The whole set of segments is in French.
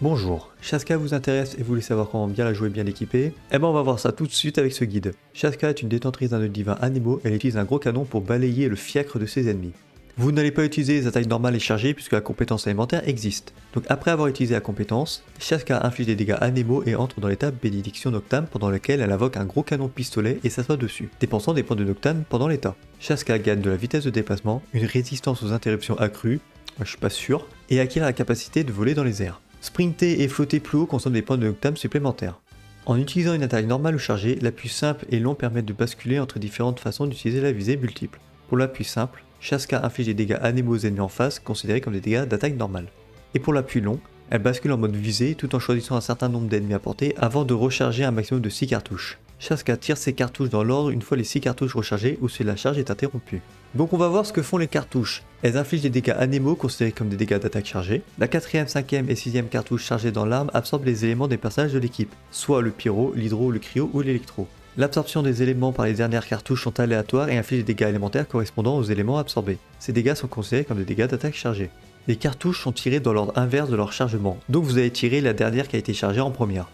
Bonjour, Shaska vous intéresse et vous voulez savoir comment bien la jouer, bien l'équiper? Eh ben on va voir ça tout de suite avec ce guide. Shaska est une détentrice d'un œil divin Anemo, elle utilise un gros canon pour balayer le fiacre de ses ennemis. Vous n'allez pas utiliser les attaques normales et chargées puisque la compétence élémentaire existe. Donc après avoir utilisé la compétence, Shaska inflige des dégâts à Nemo et entre dans l'étape Bénédiction Noctam pendant lequel elle invoque un gros canon pistolet et s'assoit dessus, dépensant des points de Noctam pendant l'état. Shaska gagne de la vitesse de déplacement, une résistance aux interruptions accrue, je suis pas sûr, et acquiert la capacité de voler dans les airs. Sprinter et flotter plus haut consomme des points de Noctam supplémentaires. En utilisant une attaque normale ou chargée, l'appui simple et long permettent de basculer entre différentes façons d'utiliser la visée multiple. Pour l'appui simple, Shaska inflige des dégâts à Nemo aux ennemis en face, considérés comme des dégâts d'attaque normale. Et pour l'appui long, elle bascule en mode visée tout en choisissant un certain nombre d'ennemis à portée avant de recharger un maximum de 6 cartouches. Shaska tire ses cartouches dans l'ordre une fois les 6 cartouches rechargées ou si la charge est interrompue. Donc on va voir ce que font les cartouches. Elles infligent des dégâts à Nemo considérés comme des dégâts d'attaque chargée. La 4ème, 5ème et 6ème cartouche chargée dans l'arme absorbent les éléments des personnages de l'équipe, soit le pyro, l'hydro, le cryo ou l'électro. L'absorption des éléments par les dernières cartouches sont aléatoires et infligent des dégâts élémentaires correspondant aux éléments absorbés. Ces dégâts sont considérés comme des dégâts d'attaque chargée. Les cartouches sont tirées dans l'ordre inverse de leur chargement, donc vous allez tirer la dernière qui a été chargée en première.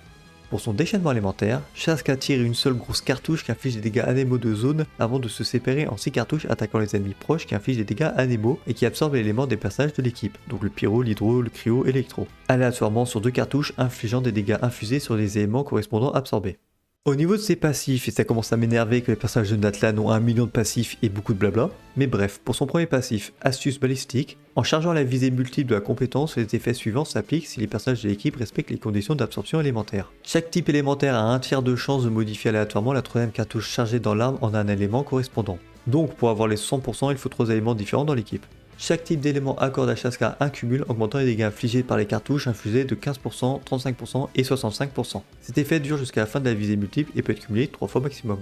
Pour son déchaînement élémentaire, Shaska tire une seule grosse cartouche qui inflige des dégâts à Nemo de zone avant de se séparer en 6 cartouches attaquant les ennemis proches qui infligent des dégâts à Nemo et qui absorbent l'élément des personnages de l'équipe, donc le pyro, l'hydro, le cryo et l'électro. Aléatoirement sur 2 cartouches infligeant des dégâts infusés sur les éléments correspondant absorbés. Au niveau de ses passifs, et ça commence à m'énerver que les personnages de Natlan ont 1 million de passifs et beaucoup de blabla, mais bref, pour son premier passif, astuce balistique, en chargeant la visée multiple de la compétence, les effets suivants s'appliquent si les personnages de l'équipe respectent les conditions d'absorption élémentaire. Chaque type élémentaire a un tiers de chance de modifier aléatoirement la 3ème cartouche chargée dans l'arme en un élément correspondant. Donc pour avoir les 100%, il faut 3 éléments différents dans l'équipe. Chaque type d'élément accorde à Shaska un cumul augmentant les dégâts infligés par les cartouches infusées de 15%, 35% et 65%. Cet effet dure jusqu'à la fin de la visée multiple et peut être cumulé 3 fois maximum.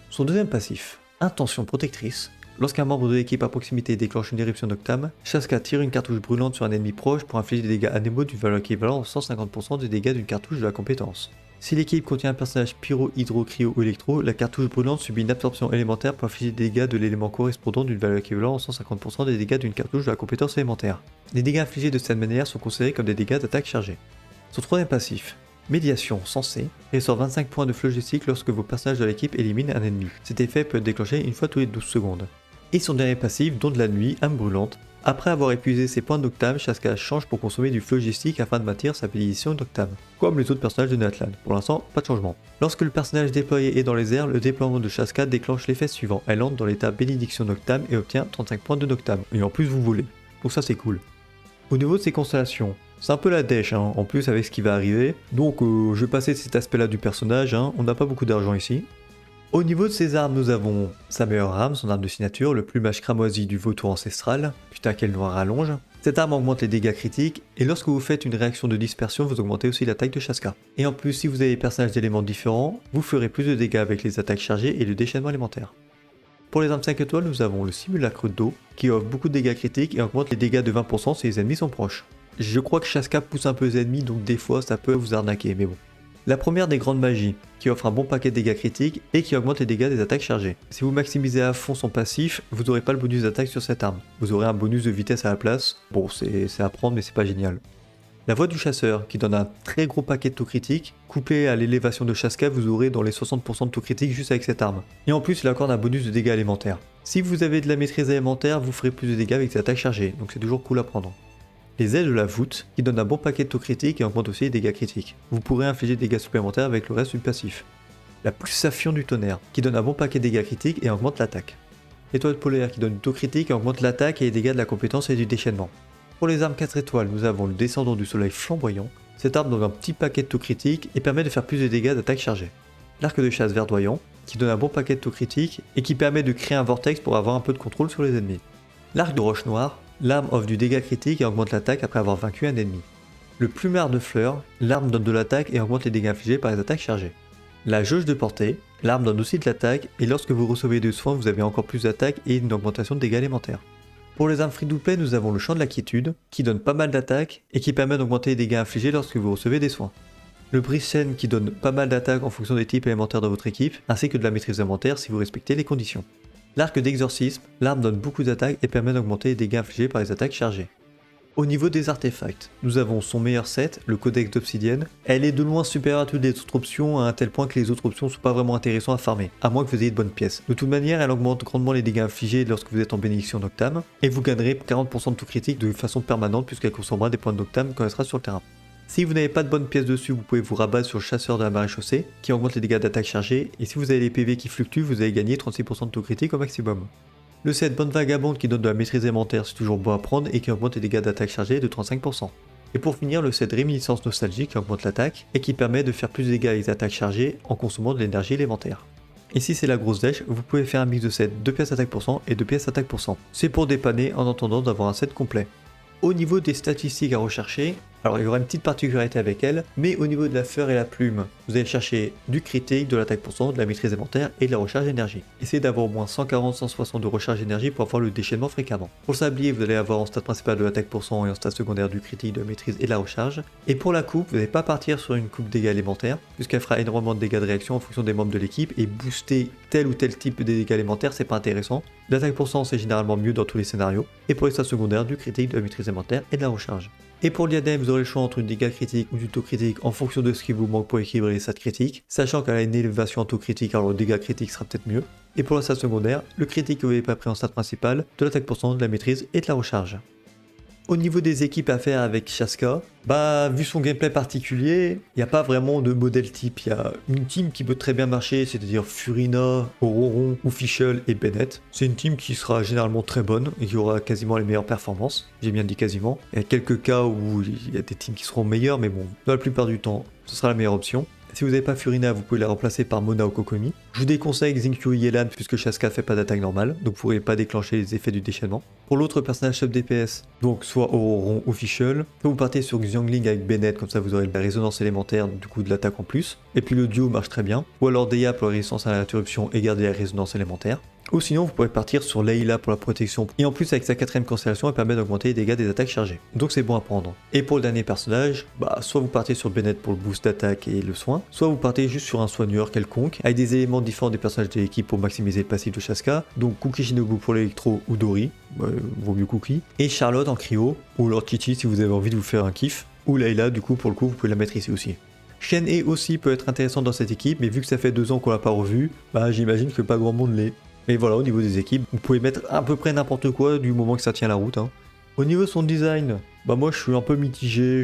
Son deuxième passif, Intention protectrice. Lorsqu'un membre de l'équipe à proximité déclenche une éruption Noctam, Shaska tire une cartouche brûlante sur un ennemi proche pour infliger des dégâts à Nemo d'une valeur équivalente à 150% des dégâts d'une cartouche de la compétence. Si l'équipe contient un personnage pyro, hydro, cryo ou électro, la cartouche brûlante subit une absorption élémentaire pour infliger des dégâts de l'élément correspondant d'une valeur équivalente à 150% des dégâts d'une cartouche de la compétence élémentaire. Les dégâts infligés de cette manière sont considérés comme des dégâts d'attaque chargée. Son troisième passif, Médiation censée, ressort 25 points de phlogistique lorsque vos personnages de l'équipe éliminent un ennemi. Cet effet peut être déclenché une fois tous les 12 secondes. Et son dernier passif, Don de la nuit, âme brûlante. Après avoir épuisé ses points d'Noctam, Shaska change pour consommer du phlogistique afin de maintenir sa bénédiction d'Noctam, comme les autres personnages de Natlan. Pour l'instant, pas de changement. Lorsque le personnage déployé est dans les airs, le déploiement de Shaska déclenche l'effet suivant. Elle entre dans l'état bénédiction Noctam et obtient 35 points de Noctam. Et en plus vous volez. Donc ça c'est cool. Au niveau de ses constellations, c'est un peu la dèche, en plus avec ce qui va arriver. Donc je vais passer cet aspect là du personnage, on n'a pas beaucoup d'argent ici. Au niveau de ses armes, nous avons sa meilleure arme, son arme de signature, le plumage cramoisi du vautour ancestral. Putain, quelle noire rallonge. Cette arme augmente les dégâts critiques, et lorsque vous faites une réaction de dispersion, vous augmentez aussi la taille de Shaska. Et en plus, si vous avez des personnages d'éléments différents, vous ferez plus de dégâts avec les attaques chargées et le déchaînement élémentaire. Pour les armes 5 étoiles, nous avons le simulacre d'eau, qui offre beaucoup de dégâts critiques et augmente les dégâts de 20% si les ennemis sont proches. Je crois que Shaska pousse un peu les ennemis, donc des fois ça peut vous arnaquer, mais bon. La première des grandes magies, qui offre un bon paquet de dégâts critiques et qui augmente les dégâts des attaques chargées. Si vous maximisez à fond son passif, vous n'aurez pas le bonus d'attaque sur cette arme. Vous aurez un bonus de vitesse à la place. Bon, c'est à prendre mais c'est pas génial. La voix du chasseur, qui donne un très gros paquet de taux critiques, couplé à l'élévation de Shaska, vous aurez dans les 60% de taux critiques juste avec cette arme. Et en plus, il accorde un bonus de dégâts élémentaires. Si vous avez de la maîtrise élémentaire, vous ferez plus de dégâts avec des attaques chargées, donc c'est toujours cool à prendre. Les ailes de la voûte, qui donnent un bon paquet de taux critiques et augmentent aussi les dégâts critiques. Vous pourrez infliger des dégâts supplémentaires avec le reste du passif. La pulsation du tonnerre, qui donne un bon paquet de dégâts critiques et augmente l'attaque. L'étoile polaire, qui donne du taux critique et augmente l'attaque et les dégâts de la compétence et du déchaînement. Pour les armes 4 étoiles, nous avons le descendant du soleil flamboyant. Cette arme donne un petit paquet de taux critiques et permet de faire plus de dégâts d'attaque chargée. L'arc de chasse verdoyant, qui donne un bon paquet de taux critiques et qui permet de créer un vortex pour avoir un peu de contrôle sur les ennemis. L'arc de roche noire, l'arme offre du dégât critique et augmente l'attaque après avoir vaincu un ennemi. Le plumard de fleurs, l'arme donne de l'attaque et augmente les dégâts infligés par les attaques chargées. La jauge de portée, l'arme donne aussi de l'attaque et lorsque vous recevez des soins, vous avez encore plus d'attaque et une augmentation de dégâts élémentaires. Pour les armes free to play, nous avons le champ de la quiétude, qui donne pas mal d'attaque et qui permet d'augmenter les dégâts infligés lorsque vous recevez des soins. Le brise-scène qui donne pas mal d'attaque en fonction des types élémentaires de votre équipe, ainsi que de la maîtrise élémentaire si vous respectez les conditions. L'arc d'exorcisme, l'arme donne beaucoup d'attaques et permet d'augmenter les dégâts infligés par les attaques chargées. Au niveau des artefacts, nous avons son meilleur set, le Codex d'Obsidienne. Elle est de loin supérieure à toutes les autres options, à un tel point que les autres options ne sont pas vraiment intéressantes à farmer, à moins que vous ayez de bonnes pièces. De toute manière, elle augmente grandement les dégâts infligés lorsque vous êtes en bénédiction Noctam, et vous gagnerez 40% de tout critique de façon permanente puisqu'elle consommera des points de Noctam quand elle sera sur le terrain. Si vous n'avez pas de bonnes pièces dessus, vous pouvez vous rabattre sur le chasseur de la maréchaussée, qui augmente les dégâts d'attaque chargée, et si vous avez les PV qui fluctuent, vous allez gagner 36% de tout critique au maximum. Le set Bonne Vagabonde qui donne de la maîtrise élémentaire, c'est toujours bon à prendre et qui augmente les dégâts d'attaque chargée de 35%. Et pour finir, le set Réminiscence Nostalgique qui augmente l'attaque et qui permet de faire plus de dégâts avec les attaques chargées en consommant de l'énergie élémentaire. Et si c'est la grosse dèche, vous pouvez faire un mix de set 2 pièces attaque pour cent et 2 pièces attaque pour cent. C'est pour dépanner en attendant d'avoir un set complet. Au niveau des statistiques à rechercher, alors il y aura une petite particularité avec elle, mais au niveau de la fleur et la plume, vous allez chercher du critique, de l'attaque pour cent, de la maîtrise élémentaire et de la recharge d'énergie. Essayez d'avoir au moins 140-160 de recharge d'énergie pour avoir le déchaînement fréquemment. Pour le sablier, vous allez avoir en stade principal de l'attaque pour cent et en stade secondaire du critique, de la maîtrise et de la recharge. Et pour la coupe, vous n'allez pas partir sur une coupe dégâts élémentaires, puisqu'elle fera énormément de dégâts de réaction en fonction des membres de l'équipe, et booster tel ou tel type de dégâts élémentaires, c'est pas intéressant. L'attaque pour cent, c'est généralement mieux dans tous les scénarios. Et pour les stades secondaires, du critique, de la maîtrise élémentaire et de la recharge. Et pour le diadème, vous aurez le choix entre une dégâts critique ou du taux critique en fonction de ce qui vous manque pour équilibrer les stats critiques, sachant qu'elle a une élévation en taux critique, alors le dégât critique sera peut-être mieux. Et pour la stat secondaire, le critique que vous n'avez pas pris en stat principal, de l'attaque pour cent, de la maîtrise et de la recharge. Au niveau des équipes à faire avec Shaska, vu son gameplay particulier, il n'y a pas vraiment de modèle type. Il y a une team qui peut très bien marcher, c'est-à-dire Furina, Auroron, Official et Bennett. C'est une team qui sera généralement très bonne et qui aura quasiment les meilleures performances. J'ai bien dit quasiment. Il y a quelques cas où il y a des teams qui seront meilleurs, mais bon, dans la plupart du temps, ce sera la meilleure option. Si vous n'avez pas Furina, vous pouvez la remplacer par Mona ou Kokomi. Je vous déconseille Xingqiu et Yelan puisque Shaska fait pas d'attaque normale, donc vous ne pourrez pas déclencher les effets du déchaînement. Pour l'autre personnage sub DPS, donc soit Auroron Official, vous partez sur Xiangling avec Bennett, comme ça vous aurez de la résonance élémentaire, du coup de l'attaque en plus. Et puis le duo marche très bien. Ou alors Deya pour la résistance à l'interruption et garder la résonance élémentaire. Ou sinon vous pourrez partir sur Layla pour la protection, et en plus avec sa 4ème constellation elle permet d'augmenter les dégâts des attaques chargées, donc c'est bon à prendre. Et pour le dernier personnage, soit vous partez sur Bennett pour le boost d'attaque et le soin, soit vous partez juste sur un soigneur quelconque, avec des éléments différents des personnages de l'équipe pour maximiser le passif de Shaska, donc Cookie Shinobu pour l'électro ou Dori, vaut mieux Cookie, et Charlotte en cryo, ou Lord Chichi si vous avez envie de vous faire un kiff, ou Layla du coup pour le coup vous pouvez la mettre ici aussi. Shen E aussi peut être intéressant dans cette équipe, mais vu que ça fait 2 ans qu'on l'a pas revu, j'imagine que pas grand monde l'est. Mais voilà, au niveau des équipes, vous pouvez mettre à peu près n'importe quoi du moment que ça tient la route. Au niveau de son design, moi je suis un peu mitigé,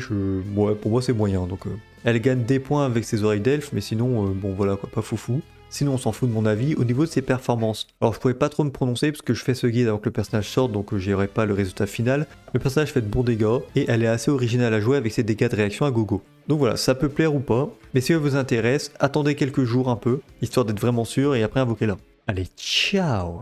pour moi c'est moyen. Donc elle gagne des points avec ses oreilles d'elfe, mais sinon, voilà quoi, pas foufou. Sinon on s'en fout de mon avis. Au niveau de ses performances, alors je pouvais pas trop me prononcer parce que je fais ce guide avant que le personnage sorte, donc j'aurai pas le résultat final. Le personnage fait de bons dégâts, et elle est assez originale à jouer avec ses dégâts de réaction à gogo. Donc voilà, ça peut plaire ou pas, mais si elle vous intéresse, attendez quelques jours un peu, histoire d'être vraiment sûr, et après invoquez-la. Allez, ciao!